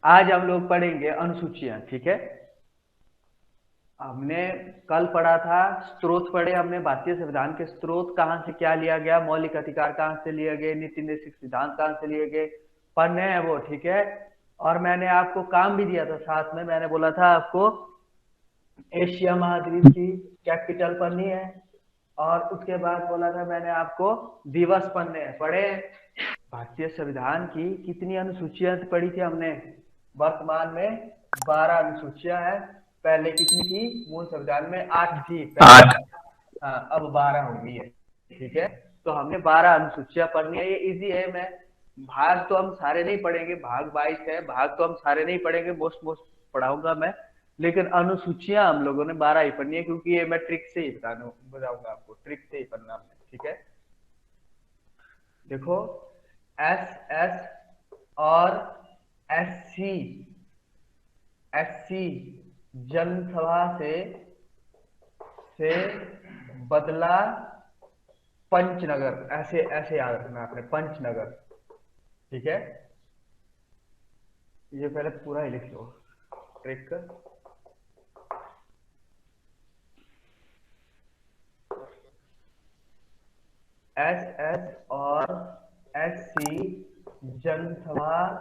आज हम लोग पढ़ेंगे अनुसूचियां। ठीक है, हमने कल पढ़ा था, स्रोत पढ़े हमने, भारतीय संविधान के स्रोत कहाँ से क्या लिया गया, मौलिक अधिकार कहाँ से लिए गए, नीति निर्देशक सिद्धांत कहाँ से लिए गए, पढ़ने हैं वो। ठीक है, और मैंने आपको काम भी दिया था साथ में, मैंने बोला था आपको एशिया महाद्वीप की कैपिटल पढ़नी है, और उसके बाद बोला था मैंने आपको दिवस पढ़ने हैं। पढ़े हैं? भारतीय संविधान की कितनी अनुसूचियां पढ़ी थी हमने? वर्तमान में 12 अनुसूचियां हैं। पहले कितनी थी? मूल संविधान में 8 थी पहले। 8। हाँ, अब 12 हो गई है। ठीक है, तो हमने 12 अनुसूचियां पढ़नी है। ये इजी है। मैं भाग तो हम सारे नहीं पढ़ेंगे, भाग 22 है, भाग तो हम सारे नहीं पढ़ेंगे, मोस्ट मोस्ट पढ़ाऊंगा मैं, लेकिन अनुसूचियां हम लोगों ने 12 ही पढ़नी है, क्योंकि ये मैं ट्रिक से ही बताऊंगा आपको, ट्रिक से ही पढ़ना है। ठीक है, देखो, एस एस और एससी, एससी जनसभा से बदला पंचनगर। ऐसे ऐसे याद रखना आपने, पंचनगर। ठीक है, ये पहले पूरा ही लिख लो ट्रिक। एस एस और एससी जनसभा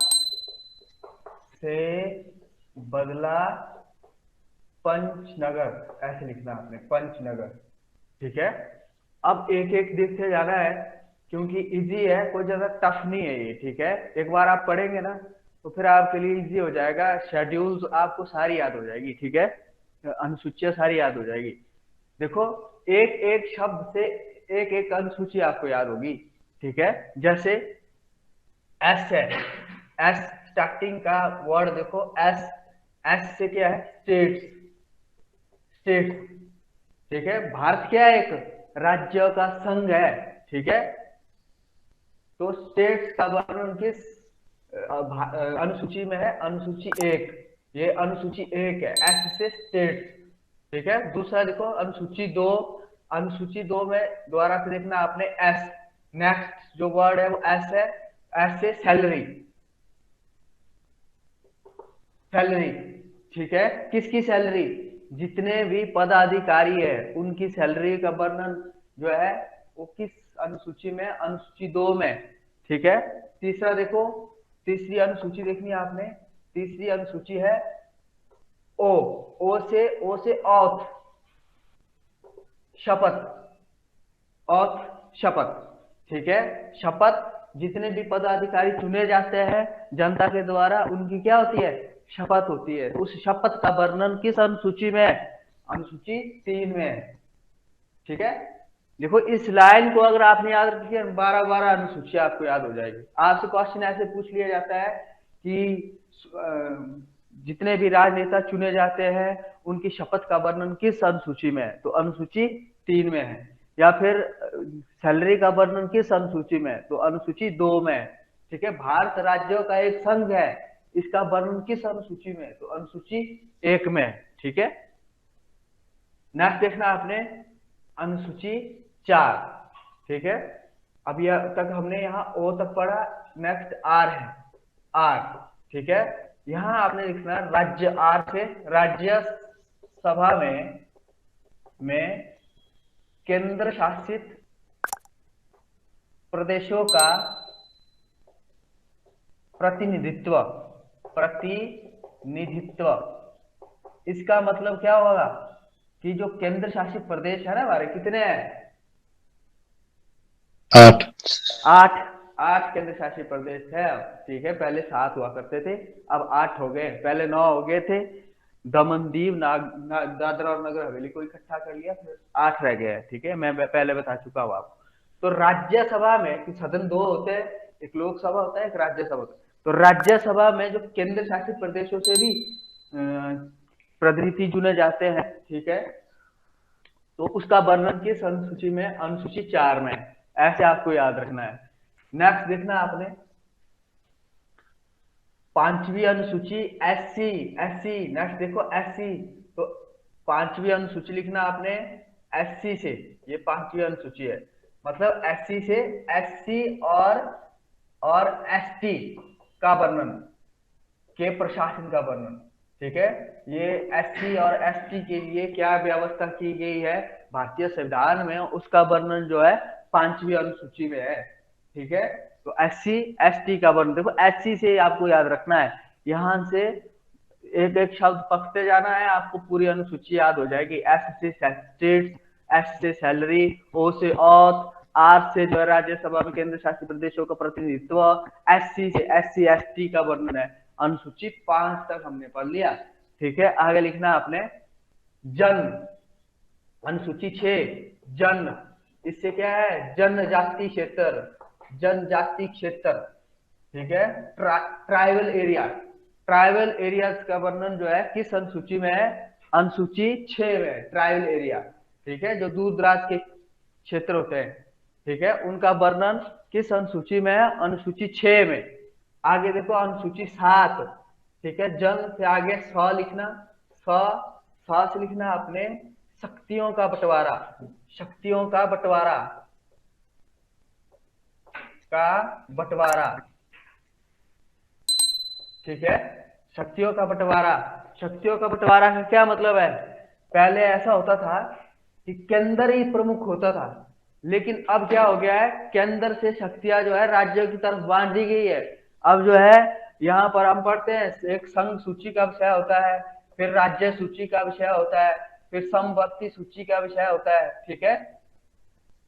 से बदला पंचनगर, ऐसे लिखना आपने, पंचनगर। ठीक है, अब एक एक देखते जाना है, क्योंकि इजी है, कोई ज्यादा टफ नहीं है ये। ठीक है, एक बार आप पढ़ेंगे ना तो फिर आपके लिए इजी हो जाएगा, शेड्यूल आपको सारी याद हो जाएगी। ठीक है, अनुसूचियां सारी याद हो जाएगी। देखो, एक एक शब्द से एक एक अनुसूची आपको याद होगी। ठीक है, जैसे एस है, एस स्टार्टिंग का वर्ड देखो, एस, एस से क्या है? States, states. ठीक है, भारत क्या है? एक राज्य का संघ है। ठीक है, तो स्टेट्स का वर्णन किस अनुसूची में है? अनुसूची 1। ये अनुसूची 1 है, एस से स्टेट्स। ठीक है, दूसरा देखो, अनुसूची 2। अनुसूची 2 में दोबारा से देखना आपने, एस, नेक्स्ट जो वर्ड है वो एस है, एस से सैलरी, सैलरी। ठीक है, किसकी सैलरी? जितने भी पदाधिकारी है उनकी सैलरी का वर्णन जो है वो किस अनुसूची में? अनुसूची 2 में। ठीक है, तीसरा देखो, तीसरी अनुसूची देखनी है आपने, तीसरी अनुसूची है ओ, ओ से औथ, शपथ, औथ, शपथ। ठीक है, शपथ, जितने भी पदाधिकारी चुने जाते हैं जनता के द्वारा, उनकी क्या होती है? शपथ होती है। उस शपथ का वर्णन किस अनुसूची में है? अनुसूची 3 में है। ठीक है, देखो, इस लाइन को अगर आपने याद रखी, 12 अनुसूची आपको याद हो जाएगी। आपसे क्वेश्चन ऐसे पूछ लिया जाता है कि जितने भी राजनेता चुने जाते हैं उनकी शपथ का वर्णन किस अनुसूची में है? तो अनुसूची 3 में है। या फिर सैलरी का वर्णन किस अनुसूची में है? तो अनुसूची 2 में है। ठीक है, भारत राज्यों का एक संघ है, इसका वर्णन किस अनुसूची में है? तो अनुसूची 1 में है। ठीक है, नेक्स्ट देखना आपने, अनुसूची 4। ठीक है, अब यह तक हमने यहाँ ओ तक पढ़ा, नेक्स्ट आर है, आर। ठीक है, यहाँ आपने लिखना राज्य, आर से राज्य सभा में केंद्र शासित प्रदेशों का प्रतिनिधित्व, प्रतिनिधित्व। इसका मतलब क्या होगा कि जो केंद्र शासित प्रदेश है ना हमारे, कितने हैं? 8। 8, 8 केंद्र शासित प्रदेश है अब। ठीक है, पहले 7 हुआ करते थे, अब 8 हो गए, पहले 9 हो गए थे। दमन दीव, दादरा और नगर हवेली को इकट्ठा कर लिया, फिर 8 रह गए। ठीक है, मैं पहले बता चुका हूँ आपको। तो राज्यसभा में कि सदन 2 होते हैं, एक लोकसभा होता है, एक राज्यसभा होता है। तो राज्यसभा में जो केंद्र शासित प्रदेशों से भी प्रतिनिधि चुने जाते हैं। ठीक है, तो उसका वर्णन किस अनुसूची में? अनुसूची 4 में। ऐसे आपको याद रखना है। नेक्स्ट देखना आपने, 5वीं अनुसूची एससी, एससी। नेक्स्ट देखो, एससी, तो 5वीं अनुसूची लिखना आपने, एससी से, ये पांचवी अनुसूची है, मतलब एससी से, एससी और एसटी का वर्णन, के प्रशासन का वर्णन। ठीक है, ये एससी और एसटी के लिए क्या व्यवस्था की गई है भारतीय संविधान में, उसका वर्णन जो है पांचवी अनुसूची में है। ठीक है, तो एससी एसटी का वर्णन देखो, एससी से आपको याद रखना है, यहां से एक एक शब्द पकते जाना है, आपको पूरी अनुसूची याद हो जाएगी। एस से स्टेट्स, एस से सैलरी, ओ से औथ, आर से जो है राज्यसभा में केंद्र शासित प्रदेशों का प्रतिनिधित्व, एससी से एससी एसटी का वर्णन है। अनुसूची 5 तक हमने पढ़ लिया। ठीक है, आगे लिखना आपने जन, अनुसूची 6 जन, इससे क्या है जनजाति क्षेत्र, जनजाति क्षेत्र। ठीक है, ट्राइबल एरिया, ट्राइबल एरियाज का वर्णन जो है किस अनुसूची में है, अनुसूची 6 में, ट्राइबल एरिया। ठीक है, जो दूर दराज के क्षेत्र होते हैं, ठीक है, उनका वर्णन किस अनुसूची में है, अनुसूची 6 में। आगे देखो अनुसूची 7, ठीक है, जन से आगे स लिखना, स से लिखना आपने शक्तियों का बंटवारा, शक्तियों का बंटवारा, का बंटवारा। ठीक है, शक्तियों का बंटवारा, शक्तियों का बंटवारा का क्या मतलब है, पहले ऐसा होता था कि केंद्र ही प्रमुख होता था, लेकिन अब क्या हो गया है, केंद्र से शक्तियां जो है राज्यों की तरफ बांट दी गई है। अब जो है यहाँ पर हम पढ़ते हैं, एक संघ सूची का विषय होता है, फिर राज्य सूची का विषय होता है, फिर समवर्ती सूची का विषय होता है। ठीक है,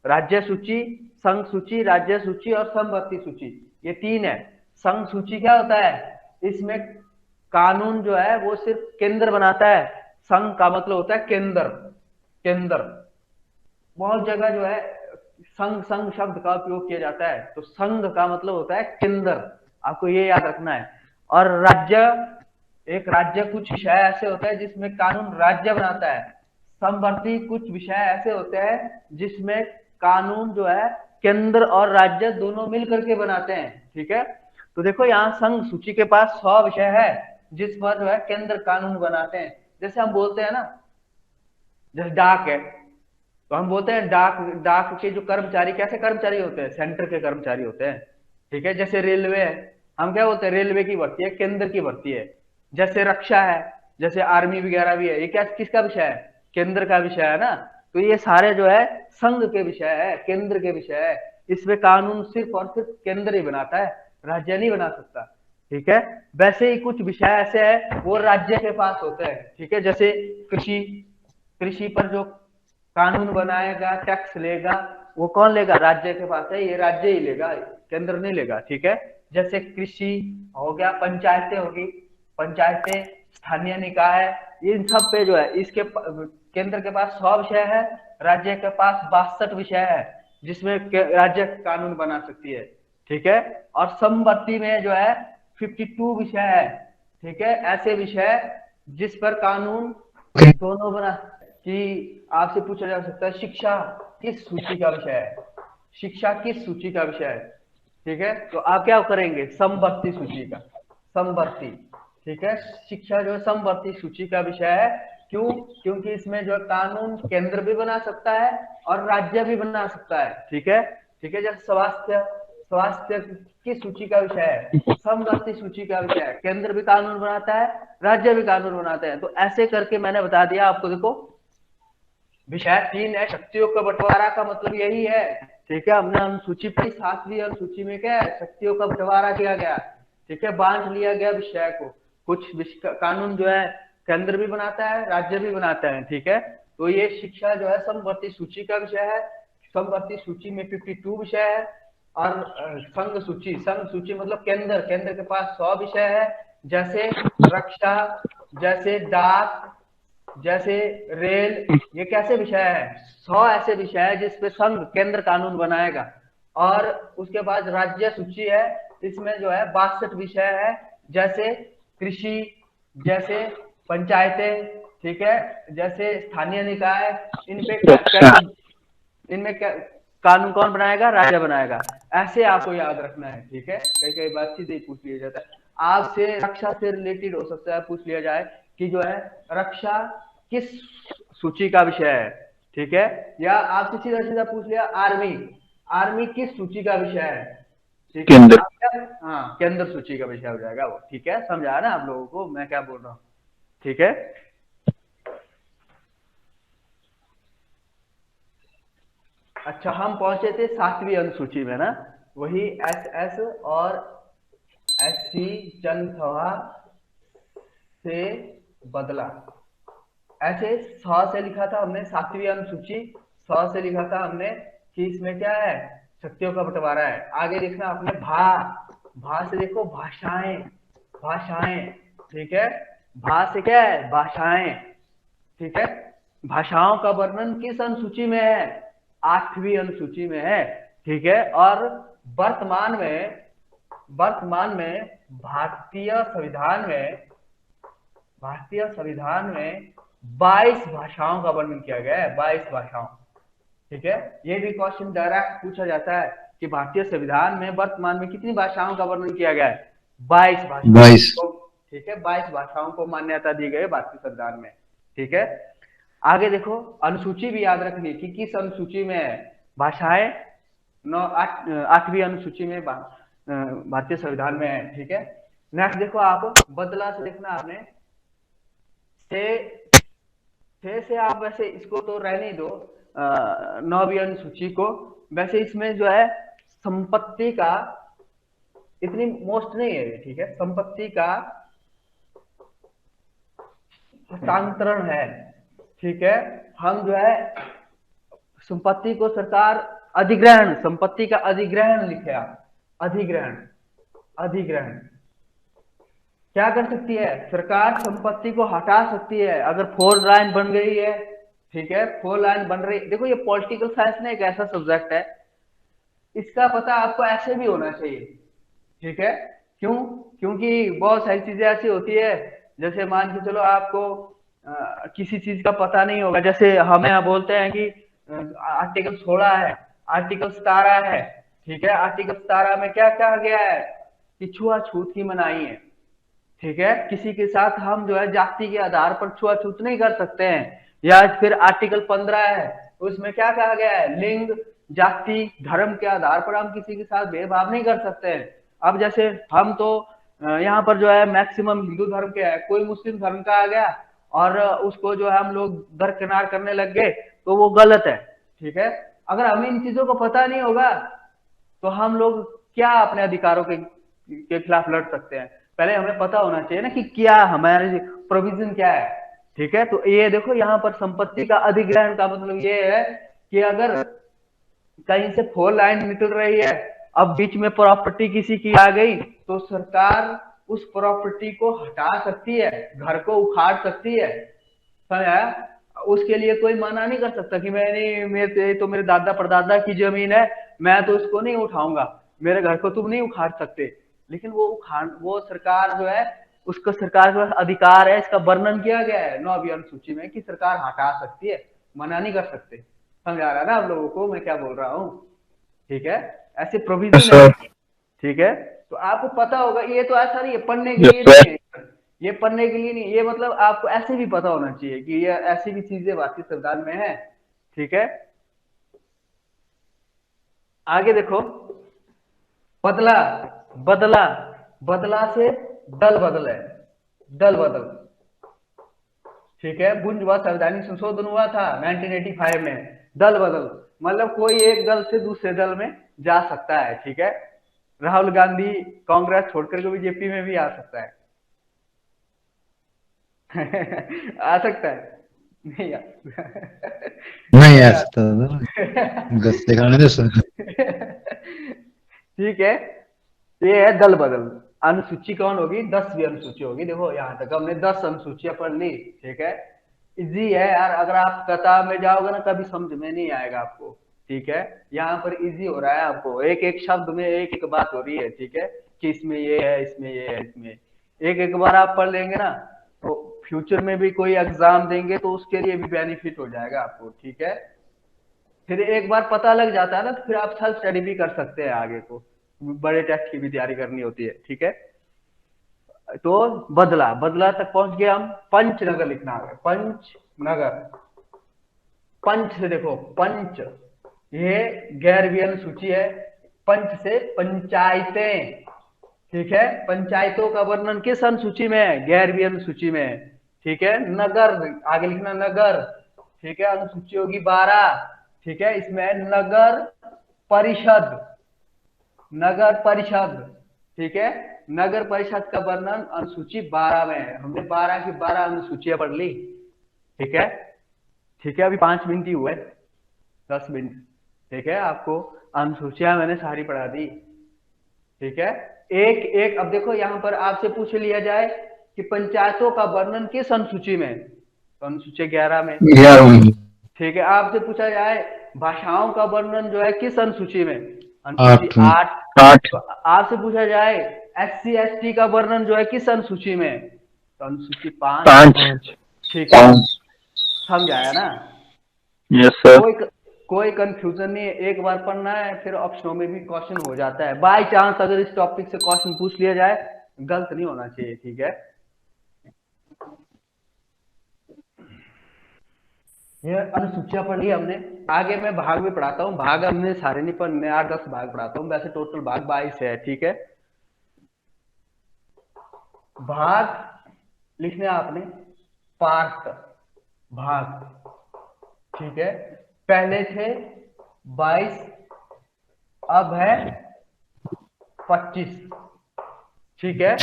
राज्य सूची, संघ सूची, राज्य सूची और समवर्ती सूची, ये 3 है। संघ सूची क्या होता है, इसमें कानून जो है वो सिर्फ केंद्र बनाता है, संघ का मतलब होता है केंद्र, केंद्र। बहुत जगह जो है संघ संघ शब्द का उपयोग किया जाता है, तो संघ का मतलब होता है केंद्र, आपको ये याद रखना है। और राज्य, एक राज्य कुछ विषय ऐसे होते हैं जिसमें कानून राज्य बनाता है, समवर्ती कुछ विषय ऐसे होते हैं जिसमें कानून जो है केंद्र और राज्य दोनों मिल करके बनाते हैं। ठीक है, तो देखो यहाँ संघ सूची के पास 100 विषय है जिस पर जो है केंद्र कानून बनाते हैं। जैसे हम बोलते हैं ना, जैसे डाक है, तो हम बोलते हैं डाक, डाक के जो कर्मचारी कैसे कर्मचारी होते हैं, सेंटर के कर्मचारी होते हैं। ठीक है, जैसे रेलवे है, हम क्या बोलते हैं, रेलवे की भर्ती है, केंद्र की भर्ती है। जैसे रक्षा है, जैसे आर्मी वगैरह भी है, ये क्या किसका विषय है, केंद्र का विषय है ना। तो ये सारे जो है संघ के विषय है, केंद्र के विषय है, इसमें कानून सिर्फ और सिर्फ केंद्र ही बनाता है, राज्य नहीं बना सकता। ठीक है, वैसे ही कुछ विषय ऐसे है वो राज्य के पास होते हैं। ठीक है, जैसे कृषि, कृषि पर जो कानून बनाएगा, टैक्स लेगा, वो कौन लेगा, राज्य के पास है, ये राज्य ही लेगा, केंद्र नहीं लेगा। ठीक है, जैसे कृषि हो गया, पंचायतें होगी, पंचायतें, स्थानीय निकाय, इन सब पे जो है इसके केंद्र के पास 100 विषय है, राज्य के पास 62 विषय है जिसमें राज्य कानून बना सकती है। ठीक है, और समवर्ती में जो है 52 विषय है। ठीक है, ऐसे विषय जिस पर कानून दोनों बना, कि आपसे पूछा जा सकता है शिक्षा किस सूची का विषय है, शिक्षा किस सूची का विषय है। ठीक है, तो आप क्या करेंगे, समवर्ती सूची का, समवर्ती। ठीक है, शिक्षा जो है समवर्ती सूची का विषय है, क्यों, क्योंकि इसमें जो कानून केंद्र भी बना सकता है और राज्य भी बना सकता है। ठीक है, ठीक है, जैसे स्वास्थ्य, स्वास्थ्य किस सूची का विषय है, समवर्ती सूची का विषय है, केंद्र भी कानून बनाता है, राज्य भी कानून बनाते हैं। तो ऐसे करके मैंने बता दिया आपको, देखो विषय 3 है, शक्तियों का बंटवारा का मतलब यही है। ठीक है, हमने अनुसूची पढ़ी, 7वीं अनुसूची में क्या है, शक्तियों का बंटवारा किया गया। ठीक है, बांट लिया गया विषय को, कुछ कानून जो है केंद्र भी बनाता है, राज्य भी बनाता है। ठीक है, तो ये शिक्षा जो है समवर्ती सूची का विषय है, समवर्ती सूची में 52 विषय है। और संघ सूची, संघ सूची मतलब केंद्र, केंद्र के पास 100 विषय है, जैसे रक्षा, जैसे डाक, जैसे रेल, ये कैसे विषय है, 100 ऐसे विषय है जिसपे संघ केंद्र कानून बनाएगा। और उसके बाद राज्य सूची है, इसमें जो है 62 विषय है, जैसे कृषि, जैसे पंचायतें, ठीक है, जैसे स्थानीय निकाय, इनपे कैसे, इनमें क्या कानून कौन बनाएगा, राज्य बनाएगा। ऐसे आपको याद रखना है। ठीक है, कई कई बार सीधे पूछ लिया जाता है आपसे, रक्षा से रिलेटेड हो सकता है, पूछ लिया जाए कि जो है रक्षा किस सूची का विषय है। ठीक है। या आपसे सीधा सीधा पूछ लिया आर्मी, आर्मी किस सूची का विषय है? ठीक है, केंद्र। आप क्या, हाँ केंद्र सूची का विषय हो जाएगा वो। ठीक है, समझा ना आप लोगों को मैं क्या बोल रहा हूँ? ठीक है। अच्छा, हम पहुंचे थे 7वीं अनुसूची में ना, वही एस एस और एस सी जनसभा से बदला। ऐसे 100 से लिखा था हमने 7वीं अनुसूची, 100 से लिखा था हमने कि इसमें क्या है, शक्तियों का बंटवारा है। आगे देखना आपने भा, भा से देखो भाषाएं, भाषाएं। ठीक है, भा से क्या है, भाषाएं। ठीक है, भाषाओं का वर्णन किस अनुसूची में है? 8वीं अनुसूची में है। ठीक है, और वर्तमान में, वर्तमान में भारतीय संविधान में, भारतीय संविधान में 22 भाषाओं का वर्णन किया गया है, 22 भाषाओं। ठीक है, ये भी क्वेश्चन डायरेक्ट पूछा जाता है कि भारतीय संविधान में वर्तमान में कितनी भाषाओं का वर्णन किया गया है? 22 भाषाओं 22। को। ठीक है, 22 भाषाओं को मान्यता दी गई है भारतीय संविधान में। ठीक है, आगे देखो अनुसूची भी याद रखनी कि किस अनुसूची में है भाषाएं, 8वीं अनुसूची में भारतीय संविधान में है। ठीक है, नेक्स्ट देखो आप बदला से देखना आपने, से आप वैसे इसको तो रहने दो, 9वीं अनुसूची को। वैसे इसमें जो है संपत्ति का इतनी मोस्ट नहीं है। ठीक है, संपत्ति का हस्तांतरण है। ठीक है, हम जो है संपत्ति को सरकार अधिग्रहण, संपत्ति का अधिग्रहण लिखे आप, अधिग्रहण, अधिग्रहण क्या कर सकती है सरकार? संपत्ति को हटा सकती है अगर 4 लाइन बन गई है। ठीक है, 4 लाइन बन रही, देखो ये पॉलिटिकल साइंस ना एक ऐसा सब्जेक्ट है, इसका पता आपको ऐसे भी होना चाहिए। ठीक है, क्यों? क्योंकि बहुत सारी चीजें ऐसी होती है, जैसे मान के चलो आपको किसी चीज का पता नहीं होगा, जैसे हमें यहाँ बोलते हैं कि आर्टिकल 16 है, आर्टिकल 17 है। ठीक है, आर्टिकल 17 में क्या कहा गया है कि छुआछूत की मनाही है। ठीक है, किसी के साथ हम जो है जाति के आधार पर छुआछूत नहीं कर सकते हैं। या फिर आर्टिकल 15 है, उसमें क्या कहा गया है, लिंग, जाति, धर्म के आधार पर हम किसी के साथ भेदभाव नहीं कर सकते हैं। अब जैसे हम तो यहाँ पर जो है मैक्सिमम हिंदू धर्म के है, कोई मुस्लिम धर्म का आ गया और उसको जो है हम लोग दरकिनार करने लग गए, तो वो गलत है। ठीक है, अगर हमें इन चीजों को पता नहीं होगा तो हम लोग क्या अपने अधिकारों के खिलाफ लड़ सकते हैं? पहले हमें पता होना चाहिए ना कि क्या हमारे प्रोविजन क्या है। ठीक है, तो ये देखो यहाँ पर संपत्ति का अधिग्रहण का मतलब ये है कि अगर कहीं से 4 लाइन निकल रही है, अब बीच में प्रॉपर्टी किसी की आ गई, तो सरकार उस प्रॉपर्टी को हटा सकती है, घर को उखाड़ सकती है। समझा? उसके लिए कोई मना नहीं कर सकता कि मैंने, मेरे तो मेरे दादा परदादा की जमीन है, मैं तो इसको नहीं उठाऊंगा, मेरे घर को तुम नहीं उखाड़ सकते। लेकिन वो उखाड़, वो सरकार जो है, उसको सरकार के पास अधिकार है, इसका वर्णन किया गया है 9वीं अनुसूची में कि सरकार हटा सकती है, मना नहीं कर सकते। समझ आ रहा है ना आप लोगों को मैं क्या बोल रहा हूँ? ठीक है, ऐसे यस प्रोविजन है। सर। ठीक है, तो आपको पता होगा, ये तो ऐसा नहीं है पढ़ने के यस लिए सर। नहीं है, ये पढ़ने के लिए नहीं, ये मतलब आपको ऐसे भी पता होना चाहिए कि ये ऐसी भी चीजें भारतीय संविधान में है। ठीक है, आगे देखो बदला, बदला, बदला से दल बदल है, दल बदल। ठीक है, बुंजवा संवैधानिक संशोधन हुआ था 1985 में, दल बदल मतलब कोई एक दल से दूसरे दल में जा सकता है। ठीक है, राहुल गांधी कांग्रेस छोड़कर के बीजेपी में भी आ सकता है। आ सकता है? नहीं आ सकता। नहीं आ नहीं आ सकता था। सकता। गलत दिखाने दो सर। ठीक है, ये है दल बदल। अनुसूची कौन होगी? 10वीं अनुसूची होगी। देखो यहाँ तक हमने 10 अनुसूचियां पढ़ ली। ठीक है, इजी है यार, अगर आप किताब में जाओगे ना कभी समझ में नहीं आएगा आपको। ठीक है, यहाँ पर इजी हो रहा है आपको, एक एक शब्द में एक एक बात हो रही है। ठीक है, कि इसमें ये है, इसमें ये है, इसमें एक एक बार आप पढ़ लेंगे ना, तो फ्यूचर में भी कोई एग्जाम देंगे तो उसके लिए भी बेनिफिट हो जाएगा आपको। ठीक है, फिर एक बार पता लग जाता है ना, तो फिर आप सेल्फ स्टडी भी कर सकते हैं आगे को, बड़े टेस्ट की भी तैयारी करनी होती है। ठीक है, तो बदला, बदला तक पहुंच गए हम, पंचनगर लिखना है, पंचनगर। पंच से देखो, पंच ये गैर व्ययन सूची है। पंच से पंचायतें, ठीक है, पंचायतों का वर्णन किस अनुसूची में है? गैर व्ययन सूची में है। ठीक है, नगर, आगे लिखना नगर, ठीक है, अनुसूची होगी 12, ठीक है, इसमें नगर परिषद, नगर परिषद, ठीक है, नगर परिषद का वर्णन अनुसूची 12 में है। हमने 12 की 12 अनुसूचियां पढ़ ली, ठीक है, ठीक है, अभी 5 मिनट ही हुए, 10 मिनट, ठीक है, आपको अनुसूचियां मैंने सारी पढ़ा दी, ठीक है। एक एक, अब देखो यहां पर आपसे पूछ लिया जाए कि पंचायतों का वर्णन किस अनुसूची में, तो अनुसूची 11 में, 11 ठीक है। आपसे पूछा जाए भाषाओं का वर्णन जो है किस अनुसूची में, अनुसूची 8 में 8। 8 तो आपसे पूछा जाए SC ST का वर्णन जो है किस अनुसूची में, तो अनुसूची 5, 5 ठीक है, समझ आया ना? Yes sir. कोई कोई कंफ्यूजन नहीं है, एक बार पढ़ना है, फिर ऑप्शनों में भी क्वेश्चन हो जाता है। बाय चांस अगर इस टॉपिक से क्वेश्चन पूछ लिया जाए, गलत नहीं होना चाहिए, ठीक है। ये अनुसूचियां पढ़ी हमने, आगे मैं भाग भी पढ़ाता हूँ। भाग हमने सारे नहीं पढ़ने, 8-10 भाग पढ़ाता हूँ, वैसे टोटल भाग 22 है, ठीक है। भाग लिखने आपने पार्ट, भाग, ठीक है, पहले थे 22, अब है 25, ठीक है।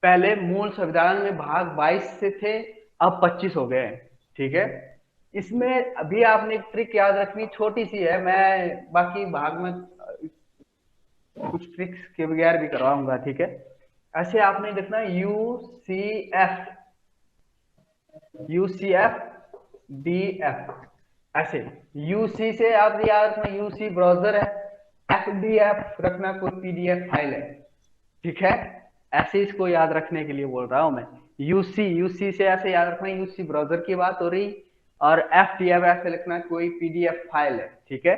पहले मूल संविधान में भाग 22 से थे, अब 25 हो गए, ठीक है। इसमें अभी आपने एक ट्रिक याद रखनी, छोटी सी है, मैं बाकी भाग में कुछ ट्रिक्स के बगैर भी करवाऊंगा, ठीक है। ऐसे आपने देखना UCF, UCF DF, ऐसे UC से आप याद रखना UC ब्राउजर है, FDF रखना कोई PDF फाइल है, ठीक है। ऐसे इसको याद रखने के लिए बोल रहा हूं मैं। UC से ऐसे याद रखना, UC ब्राउजर की बात हो रही, और FDF ऐसे लिखना कोई PDF फाइल है, ठीक है।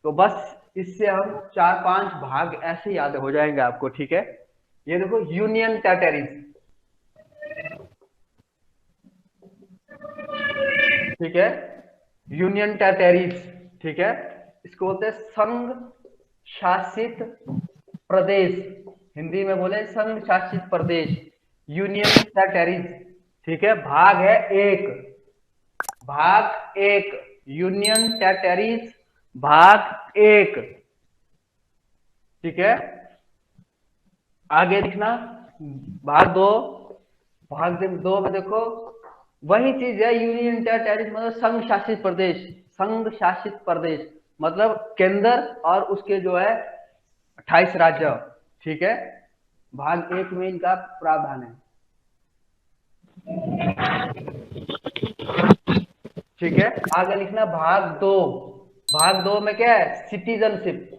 तो बस इससे हम 4-5 भाग ऐसे याद हो जाएंगे आपको, ठीक है। ये देखो यूनियन टेरिटरीज, ठीक है, यूनियन टेरिटरीज, ठीक है, इसको बोलते हैं संघ शासित प्रदेश, हिंदी में बोले संघ शासित प्रदेश, यूनियन टेरिटरीज, ठीक है। भाग है एक, भाग एक, यूनियन टेरिटरीज भाग एक, ठीक है। आगे लिखना भाग दो, भाग दो में देखो वही चीज है, यूनियन टेरिटरीज मतलब संघ शासित प्रदेश, संघ शासित प्रदेश मतलब केंद्र और उसके जो है 28 राज्य, ठीक है। भाग एक में इनका प्रावधान है, ठीक है। आगे लिखना भाग दो, भाग दो में क्या है, सिटीजनशिप,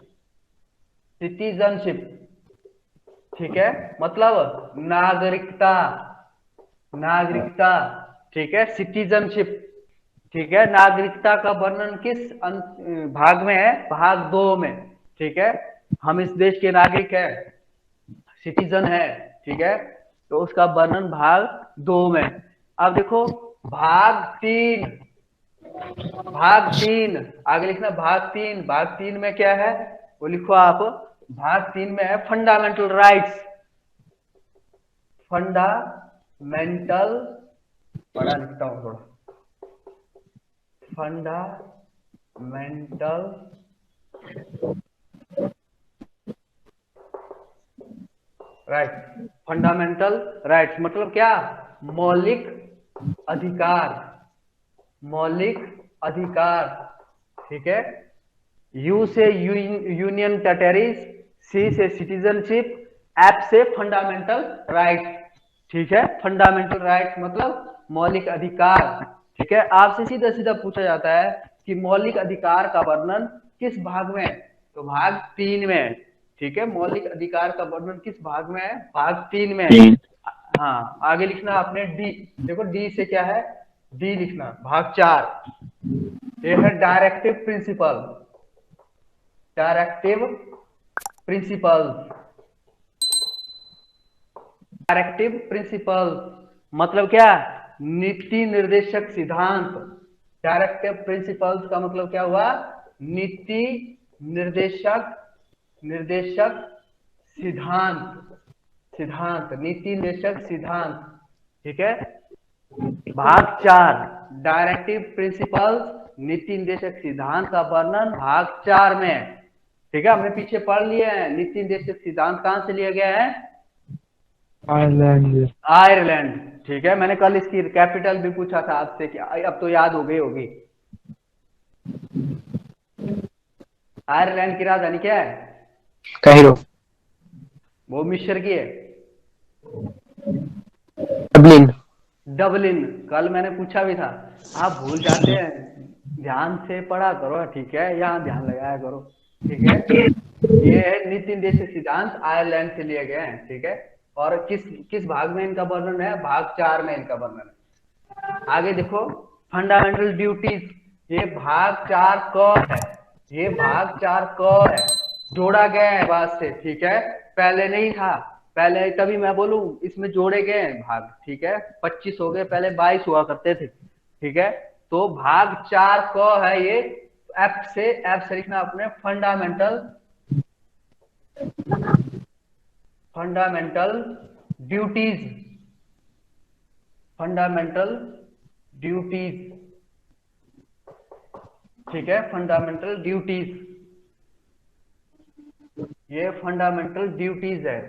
सिटीजनशिप, ठीक है, मतलब नागरिकता, नागरिकता, ठीक है, सिटीजनशिप, ठीक है। नागरिकता का वर्णन किस भाग में है, भाग दो में, ठीक है। हम इस देश के नागरिक है, सिटीजन है, ठीक है, तो उसका वर्णन भाग दो में। अब देखो भाग तीन, भाग तीन, आगे लिखना भाग तीन, भाग तीन में क्या है वो लिखो आप, भाग तीन में है फंडामेंटल राइट्स, फंडामेंटल, बड़ा लिखता हूं थोड़ा, फंडामेंटल राइट, फंडामेंटल राइट्स मतलब क्या, मौलिक अधिकार, मौलिक अधिकार, ठीक है। यू से यूनियन टेरिटरीज, सी से सिटीजनशिप, एफ से फंडामेंटल राइट, ठीक है। फंडामेंटल राइट मतलब मौलिक अधिकार, ठीक है। आपसे सीधा सीधा पूछा जाता है कि मौलिक अधिकार का वर्णन किस भाग में है, तो भाग तीन में है, ठीक है। मौलिक अधिकार का वर्णन किस भाग में है, भाग तीन में है। हाँ, आगे लिखना आपने डी, देखो डी से क्या है, डी लिखना भाग चार, ये है directive principle, directive principle, directive principle मतलब क्या, नीति निर्देशक सिद्धांत, डायरेक्टिव प्रिंसिपल्स का मतलब क्या हुआ? नीति निर्देशक, निर्देशक सिद्धांत, सिद्धांत, नीति निर्देशक सिद्धांत। ठीक है। भाग 4 डायरेक्टिव प्रिंसिपल्स, नीति निर्देशक सिद्धांत का वर्णन भाग 4 में। ठीक है, हमने पीछे पढ़ लिए हैं। नीति निर्देशक सिद्धांत कहां से लिया गया है? आयरलैंड। आयरलैंड। ठीक है, मैंने कल इसकी कैपिटल भी पूछा था आपसे, कि अब तो याद हो गई होगी। आयरलैंड की राजधानी क्या है? कायरो। वो मिस्र की है। डबलिन। डबलिन। कल मैंने पूछा भी था, आप भूल जाते हैं, ध्यान से पढ़ा करो। ठीक है, यहाँ ध्यान लगाया करो। ठीक है, ये है नीति निर्देशक सिद्धांत, आयरलैंड से लिए गए हैं। ठीक है, और किस किस भाग में इनका वर्णन है? भाग 4 में इनका वर्णन है। आगे देखो, फंडामेंटल ड्यूटीज, ये भाग 4 क है। ये भाग 4 क है, जोड़ा गया है बाद से। ठीक है, पहले नहीं था, पहले तभी मैं बोलूं इसमें जोड़े गए हैं भाग। ठीक है, 25 हो गए, पहले 22 हुआ करते थे। ठीक है, तो भाग 4 क है ये। एफ से लिखना अपने fundamental, fundamental duties, fundamental duties. ठीक है, फंडामेंटल ड्यूटीज, ये फंडामेंटल ड्यूटीज है।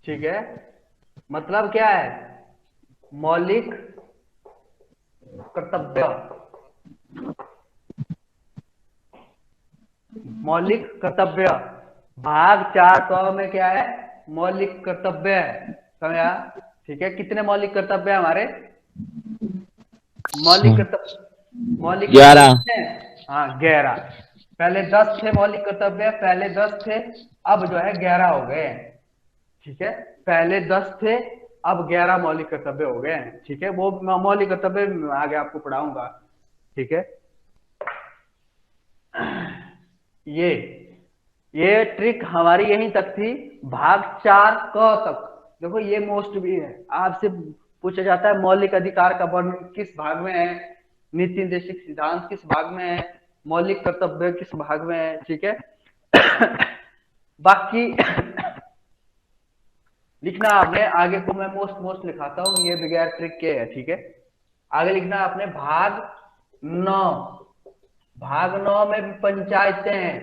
ठीक है, मतलब क्या है? मौलिक कर्तव्य, मौलिक कर्तव्य। भाग 4 क में क्या है? मौलिक कर्तव्य है, समझा? ठीक है, कितने मौलिक कर्तव्य है हमारे? मौलिक कर्तव्य, मौलिक 11। हाँ 11। पहले 10 थे मौलिक कर्तव्य, पहले 10 थे, अब जो है 11 हो गए हैं। ठीक है, पहले 10 थे, अब 11 मौलिक कर्तव्य हो गए हैं। ठीक है, वो मौलिक कर्तव्य आगे आपको पढ़ाऊंगा। ठीक है, ये ट्रिक हमारी यहीं तक थी, भाग 4 क तक। देखो ये मोस्ट भी है, आपसे पूछा जाता है मौलिक अधिकार का वर्णन किस भाग में है, नीति निर्देशक सिद्धांत किस भाग में है, मौलिक कर्तव्य किस भाग में है। ठीक है, बाकी लिखना आपने आगे को, मैं मोस्ट लिखाता हूं, ये बगैर ट्रिक के है। ठीक है, आगे लिखना आपने भाग 9। भाग 9 में भी पंचायतें हैं,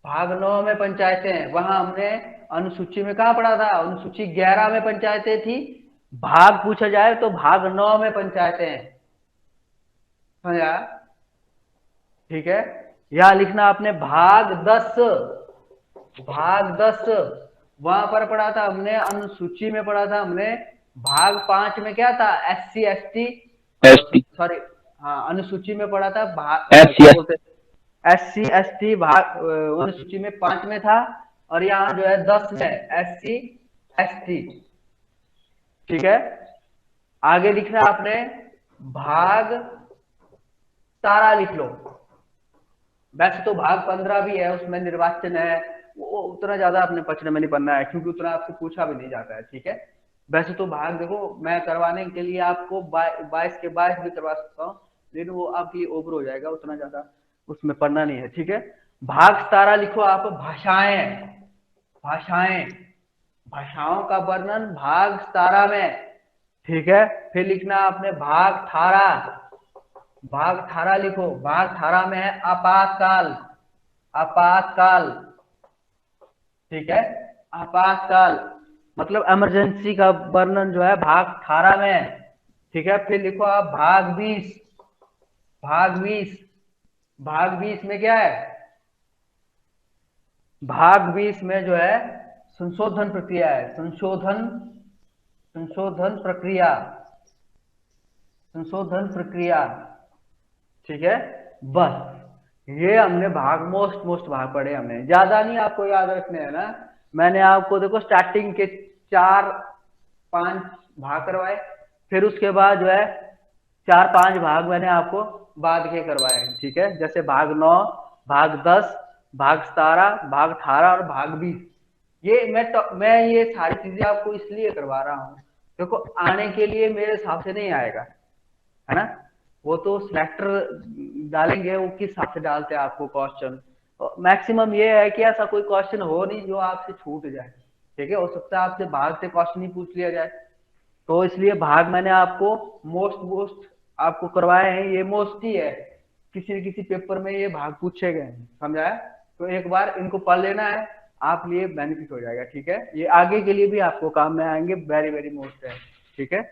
भाग 9 में पंचायतें हैं। वहां हमने अनुसूची में कहा पढ़ा था? अनुसूची 11 में पंचायतें थी, भाग पूछा जाए तो भाग 9 में पंचायतें हैं, समझा? ठीक है, यहां लिखना आपने भाग 10, भाग 10 वहां पर पढ़ा था हमने, अनुसूची में पढ़ा था हमने। भाग 5 में क्या था? SC ST, सॉरी हाँ, अनुसूची में पढ़ा था भाग, क्या बोलते हैं, SC ST भाग अनुसूची में 5 में था, और यहाँ जो है 10 में SC ST। ठीक है, आगे लिखना आपने भाग तारा लिख लो। वैसे तो भाग 15 भी है, उसमें निर्वाचन है, वो उतना ज्यादा अपने पचने में नहीं पढ़ना है, क्योंकि उतना आपसे पूछा भी नहीं जाता है। ठीक है, वैसे तो भाग देखो, मैं करवाने के लिए आपको 22 के 22 भी करवा सकता हूँ, लेकिन वो आपके लिए ओवर हो जाएगा, उतना ज्यादा उसमें पढ़ना नहीं है। ठीक है, भाग 17 लिखो आप, भाषाएं, भाषाएं, भाषाओं का वर्णन भाग 17 में। ठीक है, फिर लिखना आपने भाग 18, भाग 18 लिखो। भाग 18 में है आपातकाल, आपातकाल। ठीक है, आपातकाल मतलब इमरजेंसी का वर्णन जो है भाग 18 में है। ठीक है, फिर लिखो आप भाग 20, भाग 20, भाग 20 में क्या है? भाग 20 में जो है संशोधन प्रक्रिया है, संशोधन, संशोधन प्रक्रिया, संशोधन प्रक्रिया। ठीक है, बस ये हमने भाग मोस्ट भाग पढ़े हमने, ज्यादा नहीं आपको याद रखने हैं ना। मैंने आपको देखो स्टार्टिंग के 4-5 भाग करवाए, फिर उसके बाद जो है 4-5 भाग मैंने आपको बाद के करवाए। ठीक है, जैसे भाग 9, भाग 10, भाग 17, भाग 18 और भाग 20। ये मैं ये सारी चीजें आपको इसलिए करवा रहा हूँ, देखो आने के लिए मेरे हिसाब से नहीं आएगा, है ना। वो तो सिलेक्टर डालेंगे, वो किस हिसाब से डालते हैं आपको क्वेश्चन। मैक्सिमम ये है कि ऐसा कोई क्वेश्चन हो नहीं जो आपसे छूट जाए, ठीक है। हो सकता है आपसे भाग से क्वेश्चन ही पूछ लिया जाए, तो इसलिए भाग मैंने आपको मोस्ट आपको करवाए हैं, ये मोस्ट ही है, किसी न किसी पेपर में ये भाग पूछे गए हैं, समझाया। तो एक बार इनको पढ़ लेना है, आप लिए बेनिफिट हो जाएगा, ठीक है। ये आगे के लिए भी आपको काम में आएंगे, वेरी वेरी मोस्ट है, ठीक है।